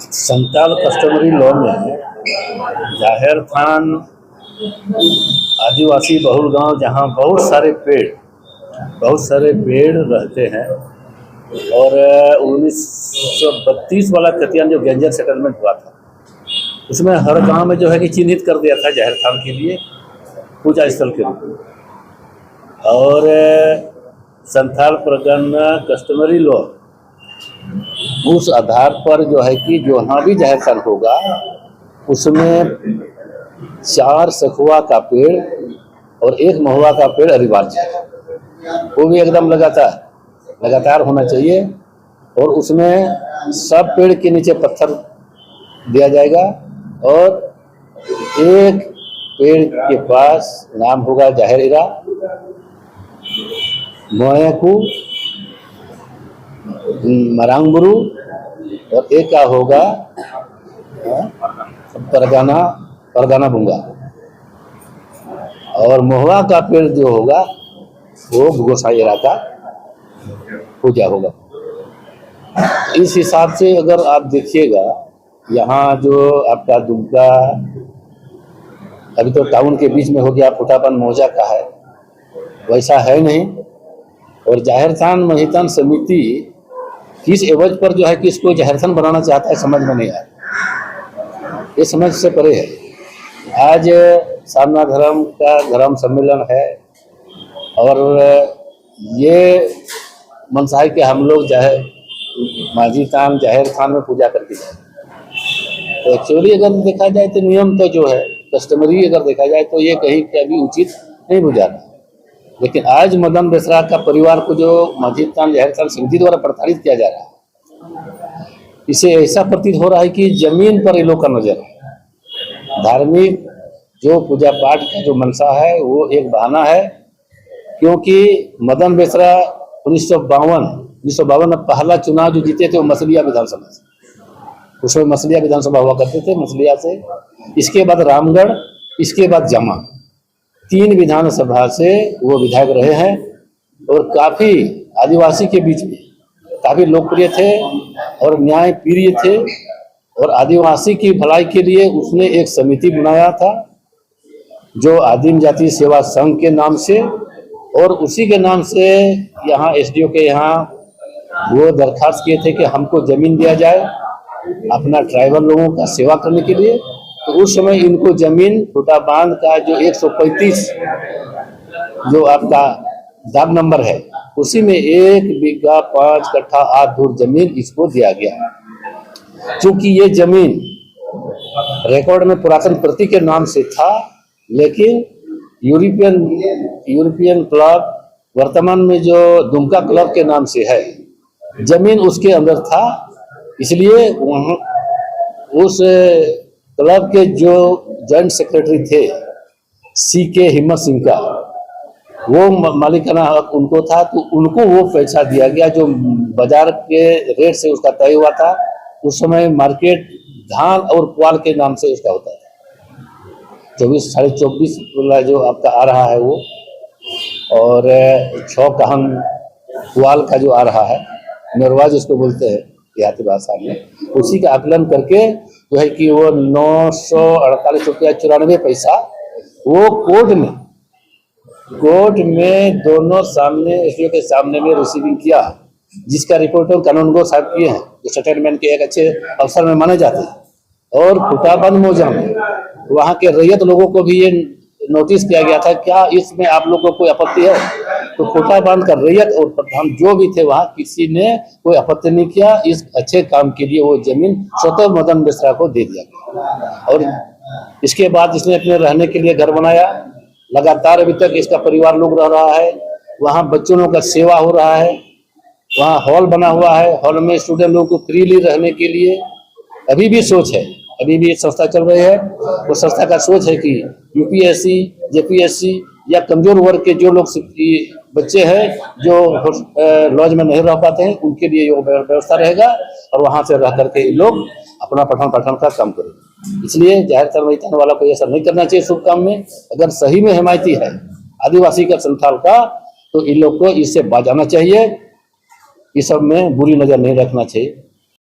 Santal customary law में जाहिर थान आदिवासी बहुल गांव जहां बहुत सारे पेड़ रहते हैं और 1932 वाला खतियान जो गैंजर सेटलमेंट हुआ था उसमें हर गांव में जो है कि चिन्हित कर दिया था जाहिर थान के लिए पूजा स्थल के रूप में। और संथाल परगना कस्टमरी लॉ उस आधार पर जो है कि जो यहाँ भी जाहिर थान होगा उसमें 4 सखुआ का पेड़ और 1 महुआ का पेड़ अनिवार्य है। वो भी एकदम लगातार होना चाहिए और उसमें सब पेड़ के नीचे पत्थर दिया जाएगा और एक पेड़ के पास नाम होगा जाहिर इरा मोयकू मरांगबुरु और एक का होगा परगाना बुंगा और महुआ का पेड़ जो होगा वो गोसाईरा का पूजा होगा। इस हिसाब से अगर आप देखिएगा यहाँ जो आपका दुमका अभी तो टाउन के बीच में हो गया, फुटापन मौजा का है, वैसा है नहीं। और जाहिर थान महितान समिति किस एवज पर जो है कि इसको जाहिर थान बनाना चाहता है समझ में नहीं आया, ये समझ से परे है। आज सामना धर्म का धर्म सम्मेलन है और ये मनसा है कि हम लोग माझी थान जाहिर थान में पूजा करके जाए। तो एक्चुअली अगर देखा जाए तो नियम तो जो है कस्टमरी अगर देखा जाए तो ये कहीं का भी उचित नहीं बुझाता। लेकिन आज मदन बेसरा का परिवार को जो माझी थान जाहिर थान समिति द्वारा प्रताड़ित किया जा रहा है, इसे ऐसा प्रतीत हो रहा है कि जमीन पर इन लोग का नजर है। धार्मिक जो पूजा पाठ का जो मनसा है वो एक बहाना है, क्योंकि मदन बेसरा 1952 में पहला चुनाव जो जीते थे वो मसलिया विधानसभा से, उसमें मसलिया विधानसभा हुआ करते थे मसलिया से, इसके बाद रामगढ़, इसके बाद जमा, 3 विधानसभा से वो विधायक रहे हैं और काफी आदिवासी के बीच में काफी लोकप्रिय थे और न्याय प्रिय थे। और आदिवासी की भलाई के लिए उसने एक समिति बनाया था जो आदिम जाति सेवा संघ के नाम से, और उसी के नाम से यहाँ एसडीओ के यहाँ वो दरखास्त किए थे कि हमको जमीन दिया जाए अपना ट्राइबल लोगों का सेवा करने के लिए। तो उस समय इनको जमीन फुटा बांध का जो 135 जो आपका दाग नंबर है उसी में 1 बीघा 5 कट्ठा 8 धूर जमीन इसको दिया गया। क्योंकि ये जमीन रिकॉर्ड में पुरातन प्रति के नाम से था, लेकिन यूरोपियन क्लब वर्तमान में जो दुमका क्लब के नाम से है जमीन उसके अंदर था। इसलिए वहाँ उस क्लब के जो जॉइंट सेक्रेटरी थे CK हिम्मत सिंह का वो मालिकाना हक उनको था, तो उनको वो पैसा दिया गया जो बाजार के रेट से उसका तय हुआ था। उस समय मार्केट धान और पुआल के नाम से उसका होता था। 24-24.5 वाला जो आपका आ रहा है वो, और 6 कहन पुआल का जो आ रहा है नरवाज उसको बोलते हैं देहाती भाषा में, उसी का आकलन करके जो है कि वो 948 रुपया 94 पैसा वो कोर्ट में दोनों सामने एसडीओ के सामने में रिसीविंग किया, जिसका रिपोर्ट कानूनगो साहब किए हैं जो सेटलमेंट के एक अच्छे अफसर में माने जाते हैं। और फुटाबंद मौजा में वहाँ के रैयत लोगों को भी ये नोटिस किया गया था, क्या इसमें आप लोगों को कोई आपत्ति है? तो फुटाबंद का रैयत और प्रधान जो भी थे वहाँ किसी ने कोई आपत्ति नहीं किया। इस अच्छे काम के लिए वो जमीन स्वतः मदन बेसरा को दे दिया गया। और इसके बाद इसने अपने रहने के लिए घर बनाया, लगातार अभी तक इसका परिवार लोग रह रहा है। वहाँ बच्चों लोगों का सेवा हो रहा है, वहाँ हॉल बना हुआ है, हॉल में स्टूडेंट लोगों को फ्रीली रहने के लिए अभी भी सोच है, अभी भी एक संस्था चल रही है। वो संस्था का सोच है कि यूपीएससी जेपीएससी या कमजोर वर्ग के जो लोग बच्चे हैं जो लॉज में नहीं रह पाते हैं उनके लिए ये व्यवस्था रहेगा और वहाँ से रह करके लोग अपना पठन पाठन का काम करेंगे। इसलिए जाहिर थान महितान वाला को ऐसा नहीं करना चाहिए शुभ काम में। अगर सही में हिमायती है आदिवासी का संथाल का तो इन लोग को इससे बचाना चाहिए, इस सब में बुरी नजर नहीं रखना चाहिए।